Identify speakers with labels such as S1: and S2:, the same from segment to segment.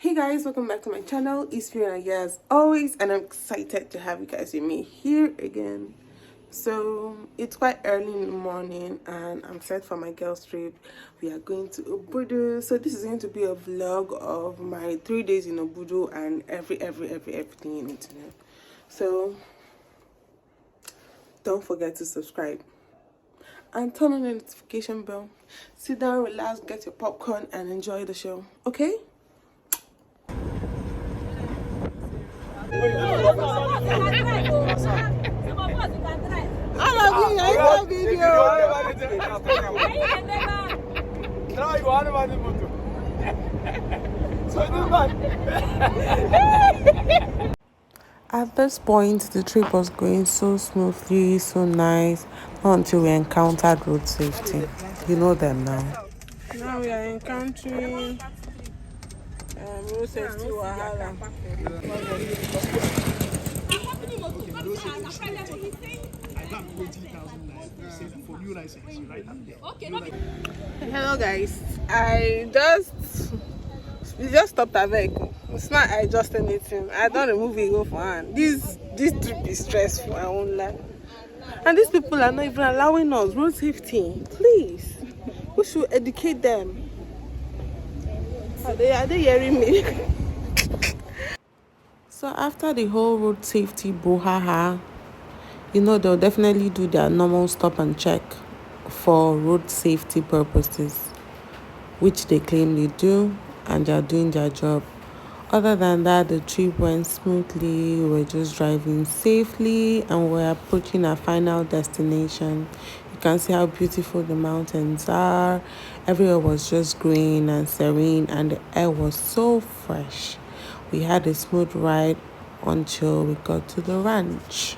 S1: Hey guys, welcome back to my channel. It's Fiona Young as always, and I'm excited to have you guys with me here again. So it's quite early in the morning and I'm set for my girls trip. We are going to OBUDU. So this is going to be a vlog of my 3 days in OBUDU and everything you need to know. So don't forget to subscribe and turn on the notification bell. Sit down, relax, get your popcorn and enjoy the show. Okay? At this point, the trip was going so smoothly, so nice, until we encountered road safety. You know them now. Now we are encountering road safety wahala. Hello guys, we just stopped a vehicle. It's not I just anything. I don't remove it go for hand. This trip is stressful, I won't lie. And these people are not even allowing us. Road safety, please. We should educate them. Are they hearing me? So after the whole road safety brouhaha, you know, they'll definitely do their normal stop and check for road safety purposes, which they claim they do, and they're doing their job. Other than that, the trip went smoothly. We were just driving safely and we're approaching our final destination. You can see how beautiful the mountains are. Everywhere was just green and serene and the air was so fresh. We had a smooth ride until we got to the ranch.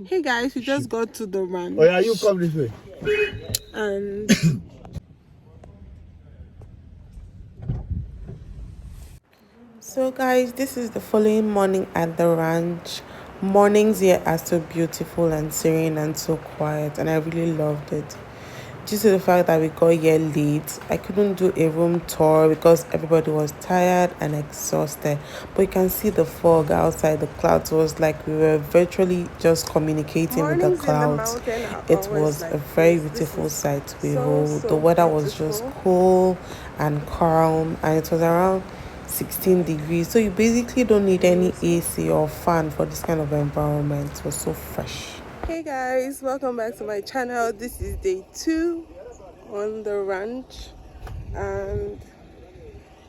S1: Hey guys, we just got to the ranch.
S2: Oh yeah, you come this way.
S1: And so guys, this is the following morning at the ranch. Mornings here are so beautiful and serene and so quiet, and I really loved it. Due to the fact that we got here late, I couldn't do a room tour because everybody was tired and exhausted. But you can see the fog outside. The clouds was like we were virtually just communicating with the clouds. It was a very beautiful sight to behold. The weather was just cool and calm, and it was around 16 degrees. So you basically don't need any AC or fan for this kind of environment. It was so fresh. Hey guys, welcome back to my channel. This is day 2 on the ranch and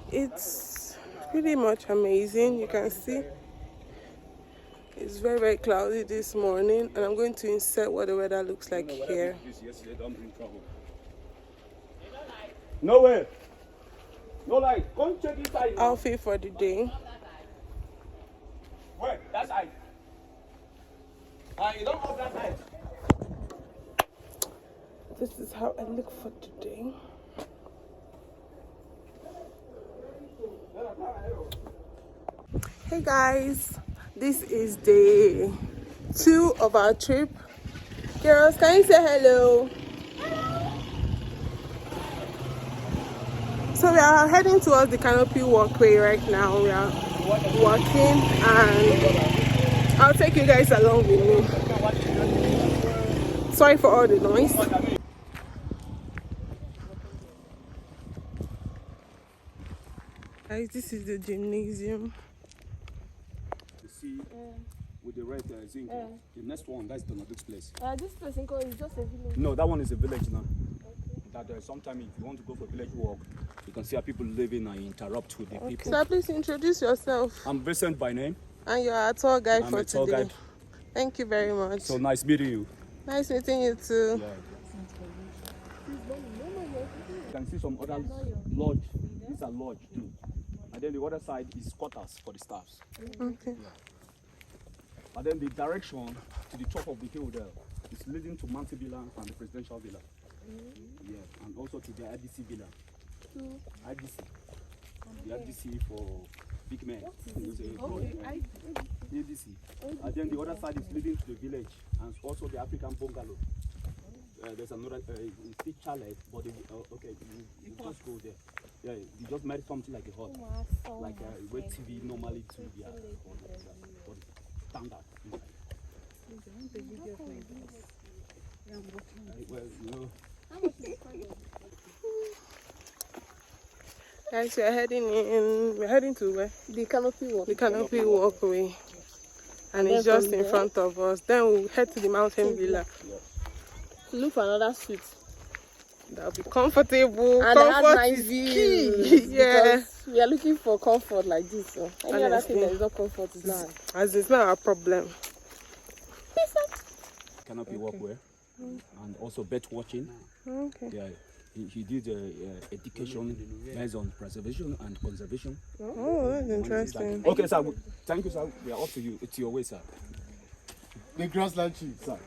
S1: it's pretty much amazing. You can see it's very cloudy this morning, and I'm going to insert what the weather looks like here.
S2: No way. No light. Come check inside.
S1: Outfit for the day.
S2: Where? That side. You don't off that side.
S1: This is how I look for today. Hey guys, this is day 2 of our trip. Girls, can you say hello? So we are heading towards the canopy walkway right now. We are walking and I'll take you guys along with me. Sorry for all the noise. Guys, this is the gymnasium.
S3: You see, with the red zinc, the next one, that's the next place.
S4: This place is just a village.
S3: No, that one is a village now. Okay. That sometime if you want to go for village walk, you can see how people living and interact with the people.
S1: Sir, please introduce yourself.
S3: I'm Vincent by name.
S1: And you're a tour guide
S3: I'm
S1: for
S3: a tour
S1: today.
S3: guide.
S1: Thank you very much.
S3: So nice meeting you.
S1: Nice meeting you too.
S3: Yeah. You can see some other lodge. These are lodge too. And then the other side is quarters for the staffs.
S1: Okay.
S3: Yeah. And then the direction to the top of the hill there is leading to Manti Villa and the Presidential Villa. Yeah, and also to the IDC Villa. IDC. The IDC for big men. The IDC. And then the other side is leading to the village and also the African bungalow. There's another, it's still chalet, but okay, you just go there. Yeah, you just made something like a hut, like where TV normally to be for the standard inside. Well, you know.
S1: Guys, we are heading in. We're heading to where?
S4: The canopy walk.
S1: The canopy walkway. And it's just in front of us. Then we'll head to the mountain villa.
S4: To look for another suite.
S1: That'll be comfortable.
S4: And
S1: Comfort
S4: nice
S1: is
S4: views.
S1: key. Yeah.
S4: We are looking for comfort like this. So any other thing that is not comfort is not.
S1: As it's not our problem.
S3: Canopy walkway and also bird watching.
S1: Okay.
S3: Yeah, he did education based on preservation and conservation.
S1: Oh, that's interesting.
S3: Okay, sir. Thank you, sir. We are up to you. It's your way, sir.
S2: The grassland chief, sir.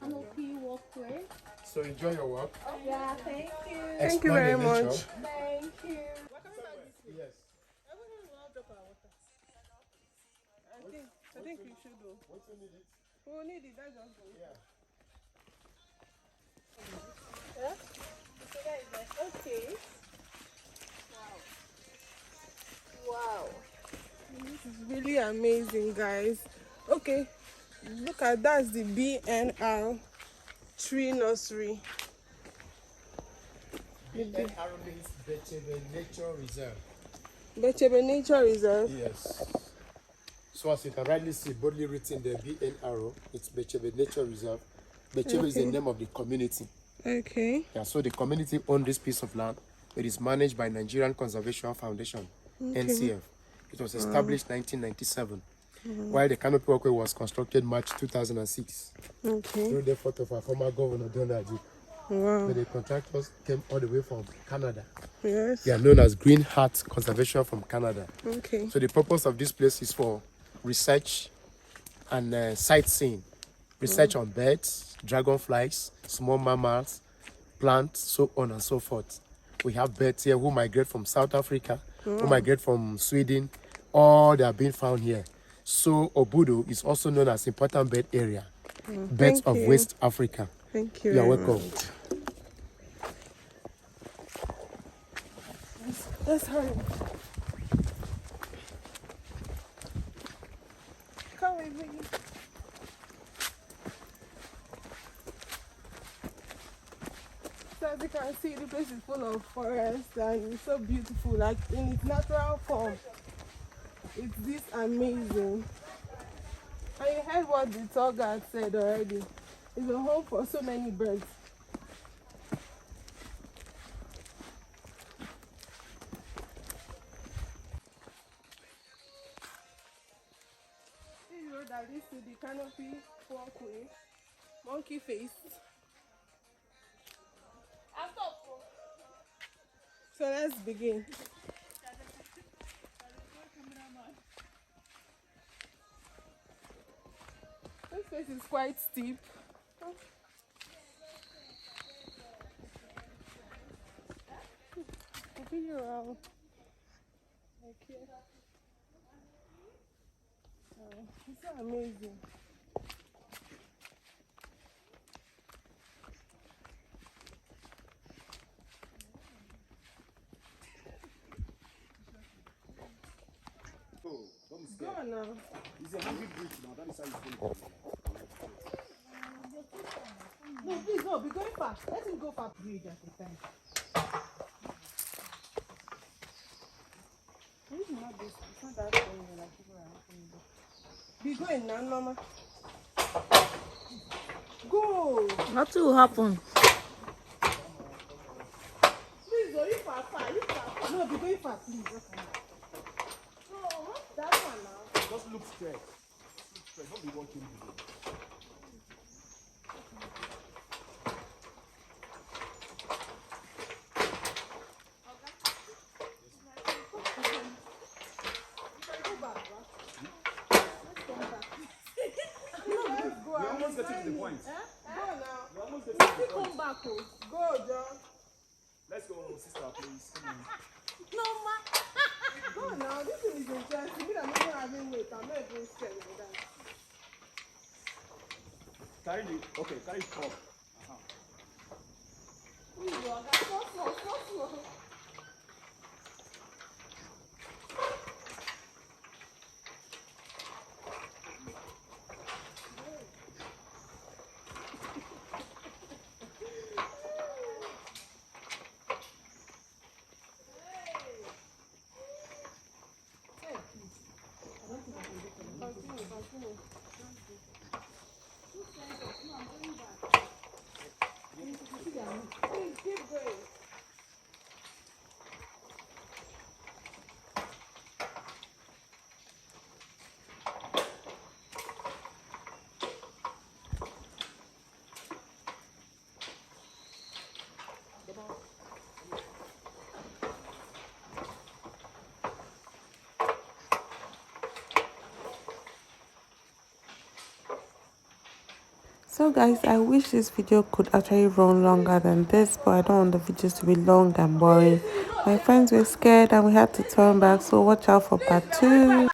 S5: Canopy walkway.
S2: So enjoy your walk.
S5: Yeah, thank you.
S1: Thank you very much.
S5: Thank you.
S2: Yes.
S1: I think we should do.
S2: What you need it?
S1: We'll need it. That's just good.
S2: Yeah.
S5: Okay. Wow.
S1: This is really amazing, guys. Okay, look at that's the BNR tree nursery.
S2: BNR means Bechebe Nature Reserve.
S1: Bechebe Nature Reserve.
S2: Yes. So as you can rightly see, boldly written the BNR, it's Bechebe Nature Reserve. Bechebe is the name of the community.
S1: Okay.
S2: Yeah, so the community owned this piece of land. It is managed by Nigerian Conservation Foundation, NCF. It was established 1997, while the canopy walkway was constructed March 2006.
S1: Okay.
S2: Through the effort of our former governor, Donald.
S1: Wow.
S2: So the contractors came all the way from Canada.
S1: Yes.
S2: They are known as Green Heart Conservation from Canada.
S1: Okay.
S2: So the purpose of this place is for research and sightseeing. Research on birds, dragonflies, small mammals, plants, so on and so forth. We have birds here who migrate from South Africa, who migrate from Sweden. All they are being found here. So OBUDU is also known as important bird area. Birds of West Africa.
S1: Thank you.
S2: You are welcome.
S1: Let's hurry. Come with me. So as you can see, the place is full of forest and it's so beautiful, like in its natural form. It's this amazing. And you heard what the tour guide said already. It's a home for so many birds. This road that leads to the canopy walkway, monkey face. So let's begin. This place is quite steep. I'll bring you around. Like here. It's so amazing. Go on now.
S3: It's a heavy bridge now. That is how it's going to
S6: No, please, no, be going fast. Let him go fast. Bridge at the time.
S1: It's not that thing like people are asking. Be going now, Mama. Go.
S5: Nothing will happen.
S6: Please, go, you fast, you fast. No, be going fast, please. Okay. No, that one now.
S3: Just look straight. Look straight. Don't be watching video. We're almost getting to the point.
S1: Go now.
S3: We're almost getting to the point.
S6: Come back, oh.
S1: Go, John.
S3: Let's go, sister, please. Come on.
S6: No, ma.
S1: Go now. This thing is interesting. Me, I'm not having weight. I'm not even scared like that.
S3: Carry it. Okay, carry it up.
S1: So guys, I wish this video could actually run longer than this, but I don't want the videos to be long and boring. My friends were scared and we had to turn back, so watch out for part 2.